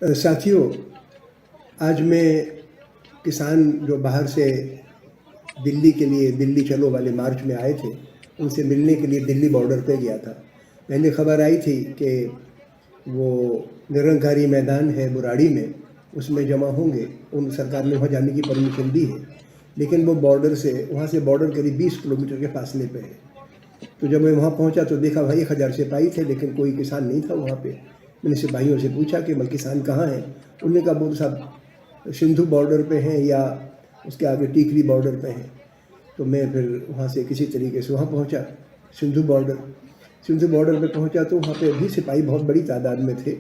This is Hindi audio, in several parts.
साथियों, आज मैं किसान जो बाहर से दिल्ली के लिए दिल्ली चलो वाले मार्च में आए थे, उनसे मिलने के लिए दिल्ली बॉर्डर पे गया था। पहले खबर आई थी कि वो निरंकारी मैदान है बुराड़ी में, उसमें जमा होंगे। उन सरकार ने वहाँ जाने की परमिशन दी है, लेकिन वो बॉर्डर से वहाँ से बॉर्डर करीब 20 किलोमीटर के फासले पे है। तो जब मैं वहाँ पहुँचा तो देखा भाई 1000 सिपाही थे, लेकिन कोई किसान नहीं था वहाँ पे। मैंने सिपाहियों से पूछा कि भाई किसान कहाँ हैं? उन्होंने कहा वो साहब सिंधु बॉर्डर पे हैं या उसके आगे टीकरी बॉर्डर पे हैं। तो मैं फिर वहाँ से किसी तरीके से वहाँ पहुँचा सिंधु बॉर्डर पे पहुँचा तो वहाँ पे भी सिपाही बहुत बड़ी तादाद में थे,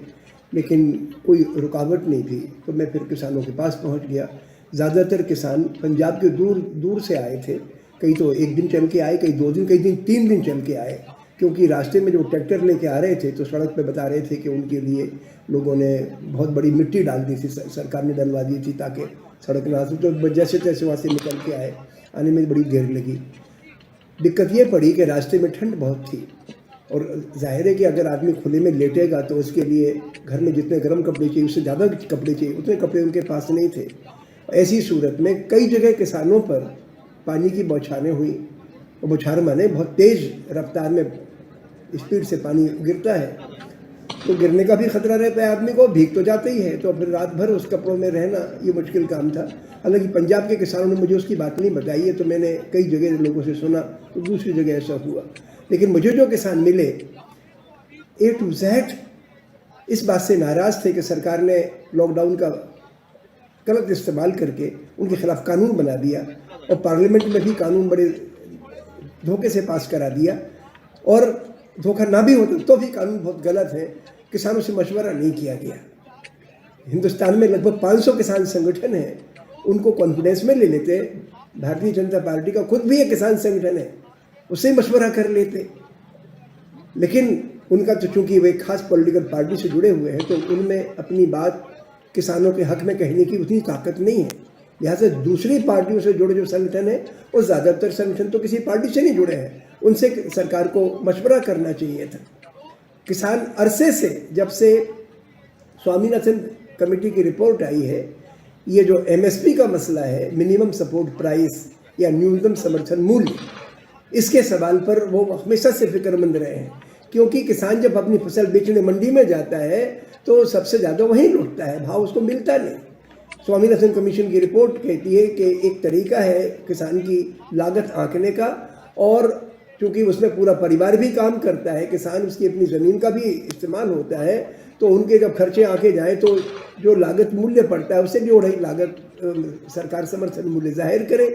लेकिन कोई रुकावट नहीं थी। तो मैं फिर किसानों के पास पहुँच गया। ज़्यादातर किसान पंजाब के दूर दूर से आए थे। कई तो 1 दिन चल के आए, कई 2 दिन, कई दिन 3 दिन चल के आए, क्योंकि रास्ते में जो ट्रैक्टर लेके आ रहे थे तो सड़क पे बता रहे थे कि उनके लिए लोगों ने बहुत बड़ी मिट्टी डाल दी थी, सरकार ने डलवा दी थी ताकि सड़क ना हो। तो जैसे तैसे वहाँ से निकल के आए, आने में बड़ी देर लगी। दिक्कत ये पड़ी कि रास्ते में ठंड बहुत थी, और जाहिर है कि अगर आदमी खुले में लेटेगा तो उसके लिए घर में जितने गर्म कपड़े चाहिए उससे ज़्यादा कपड़े चाहिए, उतने कपड़े उनके पास नहीं थे। ऐसी सूरत में कई जगह किसानों पर पानी की बौछारें हुई। और बौछार माने बहुत तेज़ रफ्तार में स्पीड से पानी गिरता है, तो गिरने का भी खतरा रहता है आदमी को, भीग तो जाते ही है। तो फिर रात भर उस कपड़ों में रहना ये मुश्किल काम था। हालांकि पंजाब के किसानों ने मुझे उसकी बात नहीं बताई है, तो मैंने कई जगह लोगों से सुना, तो दूसरी जगह ऐसा हुआ। लेकिन मुझे जो किसान मिले A to Z इस बात से नाराज़ थे कि सरकार ने लॉकडाउन का गलत इस्तेमाल करके उनके खिलाफ कानून बना दिया, और पार्लियामेंट में भी कानून बड़े धोखे से पास करा दिया, और धोखा ना भी होता तो भी कानून बहुत गलत है। किसानों से मशवरा नहीं किया गया। हिंदुस्तान में लगभग 500 किसान संगठन हैं, उनको कॉन्फिडेंस में ले लेते। भारतीय जनता पार्टी का खुद भी एक किसान संगठन है, उससे मशवरा कर लेते। लेकिन उनका तो चूंकि वे खास पॉलिटिकल पार्टी से जुड़े हुए हैं, तो उनमें अपनी बात किसानों के हक में कहने की उतनी ताकत नहीं है। लिहाजा दूसरी पार्टियों से जुड़े जो संगठन है, वो ज़्यादातर संगठन तो किसी पार्टी से नहीं जुड़े हैं, उनसे सरकार को मशवरा करना चाहिए था। किसान अरसे से, जब से स्वामीनाथन कमेटी की रिपोर्ट आई है, ये जो MSP का मसला है, मिनिमम सपोर्ट प्राइस या न्यूनतम समर्थन मूल्य, इसके सवाल पर वो हमेशा से फिक्रमंद रहे हैं। क्योंकि किसान जब अपनी फसल बेचने मंडी में जाता है तो सबसे ज़्यादा वहीं लुटता है, भाव उसको मिलता नहीं। स्वामीनाथन कमीशन की रिपोर्ट कहती है कि एक तरीका है किसान की लागत आंकने का, और चूँकि उसमें पूरा परिवार भी काम करता है, किसान उसकी अपनी ज़मीन का भी इस्तेमाल होता है, तो उनके जब खर्चे आंके जाएँ तो जो लागत मूल्य पड़ता है उससे भी ओढ़ाई लागत सरकार समर्थन मूल्य जाहिर करे।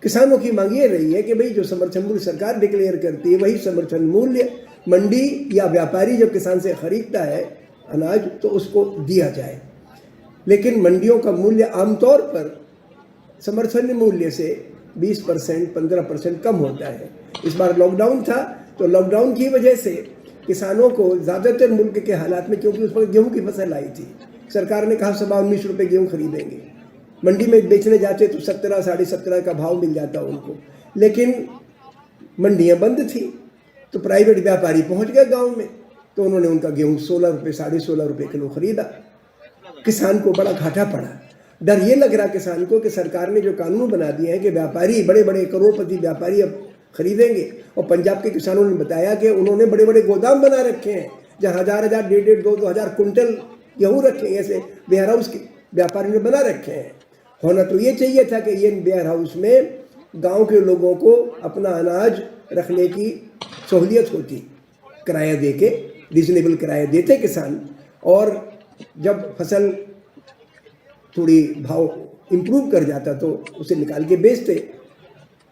किसानों की मांग ये रही है कि भाई जो समर्थन मूल्य सरकार डिक्लेयर करती है वही समर्थन मूल्य मंडी या व्यापारी जब किसान से खरीदता है अनाज तो उसको दिया जाए। लेकिन मंडियों का मूल्य आमतौर पर समर्थन मूल्य से 20% 15% कम होता है। इस बार लॉकडाउन था, तो लॉकडाउन की वजह से किसानों को ज़्यादातर मुल्क के हालात में, क्योंकि उस पर गेहूँ की फसल आई थी, सरकार ने कहा 19 रुपये गेहूँ खरीदेंगे। मंडी में बेचने जाते तो 17 साढ़े 17 का भाव मिल जाता उनको, लेकिन मंडियाँ बंद थी। तो प्राइवेट व्यापारी पहुँच गए गाँव में, तो उन्होंने उनका गेहूँ 16 रुपये साढ़े 16 रुपये किलो खरीदा। किसान को बड़ा घाटा पड़ा। डर ये लग रहा किसान को कि सरकार ने जो कानून बना दिए हैं कि व्यापारी, बड़े बड़े करोड़पति व्यापारी अब खरीदेंगे। और पंजाब के किसानों ने बताया कि उन्होंने बड़े बड़े गोदाम बना रखे हैं, जहाँ 1000 1,500 2,000 कुंटल गेहूँ रखे हैं, ऐसे वेयर हाउस के व्यापारी ने बना रखे हैं। होना तो ये चाहिए था कि ये वेयर हाउस में गाँव के लोगों को अपना अनाज रखने की सहूलियत होती, किराया दे के, रीजनेबल किराया देते किसान, और जब फसल थोड़ी भाव इम्प्रूव कर जाता तो उसे निकाल के बेचते।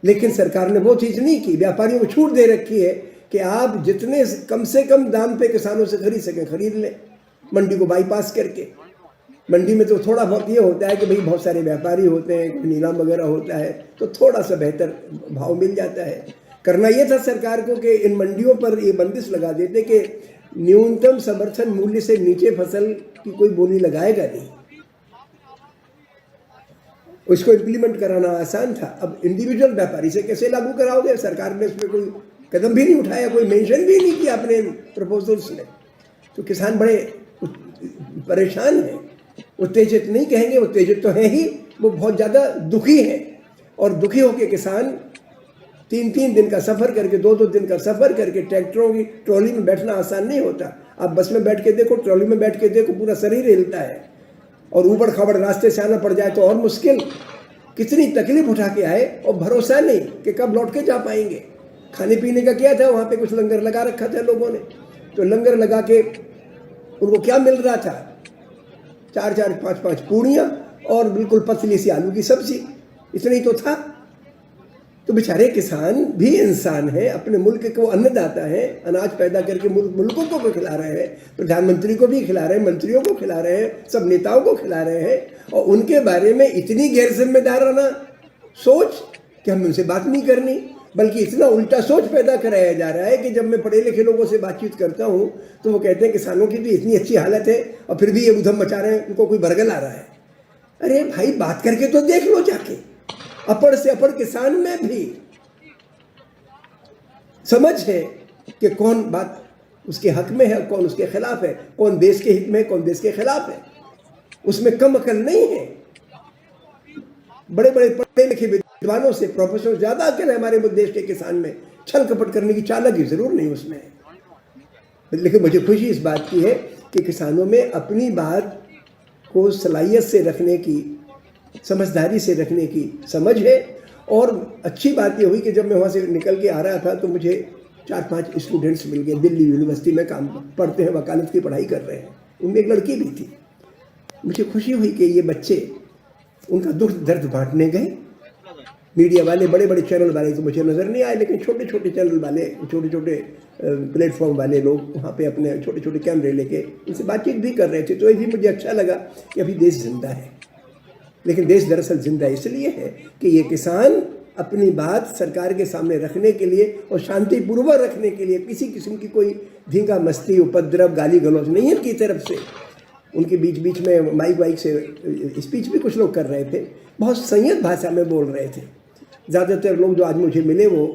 लेकिन सरकार ने वो चीज़ नहीं की। व्यापारियों को छूट दे रखी है कि आप जितने कम से कम दाम पे किसानों से खरीद सकें खरीद लें, मंडी को बाईपास करके। मंडी में तो थोड़ा बहुत ये होता है कि भाई बहुत सारे व्यापारी होते हैं, नीलाम वगैरह होता है, तो थोड़ा सा बेहतर भाव मिल जाता है। करना ये था सरकार को कि इन मंडियों पर ये बंदिश लगा देते कि न्यूनतम समर्थन मूल्य से नीचे फसल की कोई बोली लगाएगा नहीं। उसको इम्प्लीमेंट कराना आसान था। अब इंडिविजुअल व्यापारी से कैसे लागू कराओगे? सरकार ने उसमें कोई कदम भी नहीं उठाया, कोई मेंशन भी नहीं किया अपने प्रपोजल्स में। तो किसान बड़े परेशान हैं। उत्तेजित नहीं कहेंगे, उत्तेजित तो है ही, वो बहुत ज़्यादा दुखी हैं। और दुखी होकर किसान 3-3 दिन का सफ़र करके, 2-2 दिन का सफ़र करके, ट्रैक्टरों की ट्रॉली में बैठना आसान नहीं होता। आप बस में बैठ के देखो, ट्रॉली में बैठ के देखो, पूरा शरीर हिलता है। और ऊबड़ खाबड़ रास्ते से आना पड़ जाए तो और मुश्किल। कितनी तकलीफ उठा के आए और भरोसा नहीं कि कब लौट के जा पाएंगे। खाने पीने का क्या था, वहाँ पे कुछ लंगर लगा रखा था लोगों ने, तो लंगर लगा के उनको क्या मिल रहा था, 4-4, 5-5 पूड़ियाँ और बिल्कुल पतली सी आलू की सब्जी, इतना ही तो था। तो बेचारे किसान भी इंसान हैं, अपने मुल्क को अन्नदाता हैं, अनाज पैदा करके मुल्कों को खिला रहे हैं, प्रधानमंत्री को भी खिला रहे हैं, मंत्रियों को खिला रहे हैं, सब नेताओं को खिला रहे हैं, और उनके बारे में इतनी गैर जिम्मेदाराना सोच कि हम उनसे बात नहीं करनी, बल्कि इतना उल्टा सोच पैदा कराया जा रहा है कि जब मैं पढ़े लिखे लोगों से बातचीत करता हूँ तो वो कहते हैं किसानों की भी इतनी अच्छी हालत है और फिर भी ये उधम मचा रहे हैं, उनको कोई बरगल आ रहा है। अरे भाई, बात करके तो देख लो जाके। अपर से अपर किसान में भी समझ है कि कौन बात उसके हक में है, कौन उसके खिलाफ है, कौन देश के हित में है, कौन देश के खिलाफ है। उसमें कम अकल नहीं है। बड़े बड़े पढ़े लिखे विद्वानों से, प्रोफेसर ज्यादा अकल है हमारे देश के किसान में। छल कपट करने की चालाकी जरूर नहीं उसमें है। लेकिन मुझे खुशी इस बात की है कि किसानों में अपनी बात को सलाहियत से रखने की, समझदारी से रखने की समझ है। और अच्छी बात ये हुई कि जब मैं वहाँ से निकल के आ रहा था तो मुझे 4-5 स्टूडेंट्स मिल गए, दिल्ली यूनिवर्सिटी में काम पढ़ते हैं, वकालत की पढ़ाई कर रहे हैं। उनमें एक लड़की भी थी। मुझे खुशी हुई कि ये बच्चे उनका दुख दर्द बांटने गए। मीडिया वाले, बड़े बड़े चैनल वाले तो मुझे नज़र नहीं आए, लेकिन छोटे छोटे चैनल वाले, छोटे छोटे प्लेटफॉर्म वाले लोग वहाँ पे अपने छोटे छोटे कैमरे लेके उनसे बातचीत भी कर रहे थे। तो ये भी मुझे अच्छा लगा कि अभी देश जिंदा है। लेकिन देश दरअसल जिंदा इसलिए है कि ये किसान अपनी बात सरकार के सामने रखने के लिए और शांतिपूर्वक रखने के लिए, किसी किस्म की कोई धींगा मस्ती, उपद्रव, गाली गलौज नहीं है उनकी तरफ से। उनके बीच बीच में माइक वाइक से स्पीच भी कुछ लोग कर रहे थे, बहुत संयत भाषा में बोल रहे थे। ज़्यादातर लोग जो आज मुझे मिले वो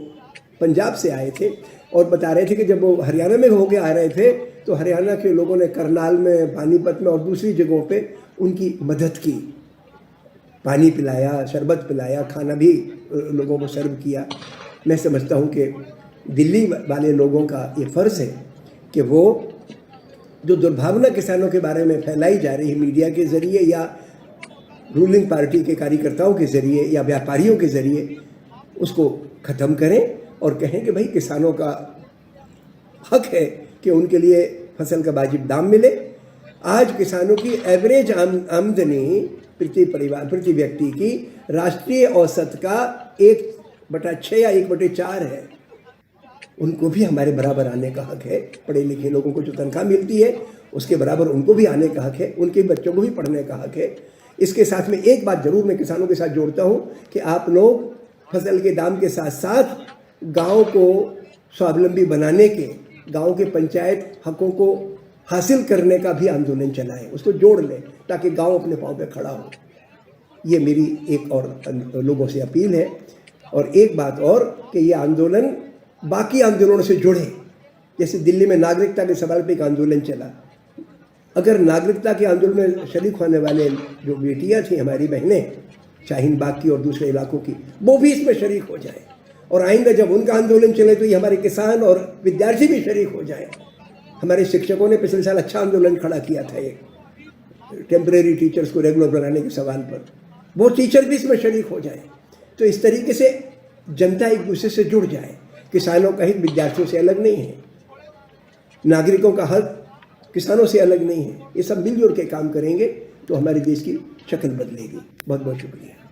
पंजाब से आए थे और बता रहे थे कि जब वो हरियाणा में होके आ रहे थे तो हरियाणा के लोगों ने करनाल में, पानीपत में और दूसरी जगहों पे उनकी मदद की, पानी पिलाया, शरबत पिलाया, खाना भी लोगों को सर्व किया। मैं समझता हूँ कि दिल्ली वाले लोगों का ये फ़र्ज़ है कि वो जो दुर्भावना किसानों के बारे में फैलाई जा रही है मीडिया के ज़रिए या रूलिंग पार्टी के कार्यकर्ताओं के ज़रिए या व्यापारियों के ज़रिए, उसको ख़त्म करें और कहें कि भाई किसानों का हक है कि उनके लिए फसल का वाजिब दाम मिले। आज किसानों की एवरेज आमदनी प्रति परिवार, प्रति व्यक्ति की राष्ट्रीय औसत का 1/6 या 1/4 है। उनको भी हमारे बराबर आने का हक है। पढ़े लिखे लोगों को जो तनख्वाह मिलती है उसके बराबर उनको भी आने का हक है, उनके बच्चों को भी पढ़ने का हक है। इसके साथ में एक बात जरूर मैं किसानों के साथ जोड़ता हूँ कि आप लोग फसल के दाम के साथ साथ गाँव को स्वावलंबी बनाने के, गाँव के पंचायत हकों को हासिल करने का भी आंदोलन चलाएं, उसको जोड़ लें ताकि गांव अपने पांव पे खड़ा हो। ये मेरी एक और लोगों से अपील है। और एक बात और कि ये आंदोलन बाकी आंदोलनों से जुड़े। जैसे दिल्ली में नागरिकता के सवाल पे एक आंदोलन चला, अगर नागरिकता के आंदोलन में शरीक होने वाले जो बेटियां थी, हमारी बहनें शाहीन बाग की और दूसरे इलाकों की, वो भी इसमें शरीक हो जाए। और आइंदा जब उनका आंदोलन चले तो ये हमारे किसान और विद्यार्थी भी शरीक हो जाए। हमारे शिक्षकों ने पिछले साल अच्छा आंदोलन खड़ा किया था एक टेम्परेरी टीचर्स को रेगुलर बनाने के सवाल पर, वो टीचर भी इसमें शरीक हो जाए। तो इस तरीके से जनता एक दूसरे से जुड़ जाए। किसानों का हित विद्यार्थियों से अलग नहीं है, नागरिकों का हक किसानों से अलग नहीं है। ये सब मिलजुल के काम करेंगे तो हमारे देश की शक्ल बदलेगी। बहुत बहुत शुक्रिया।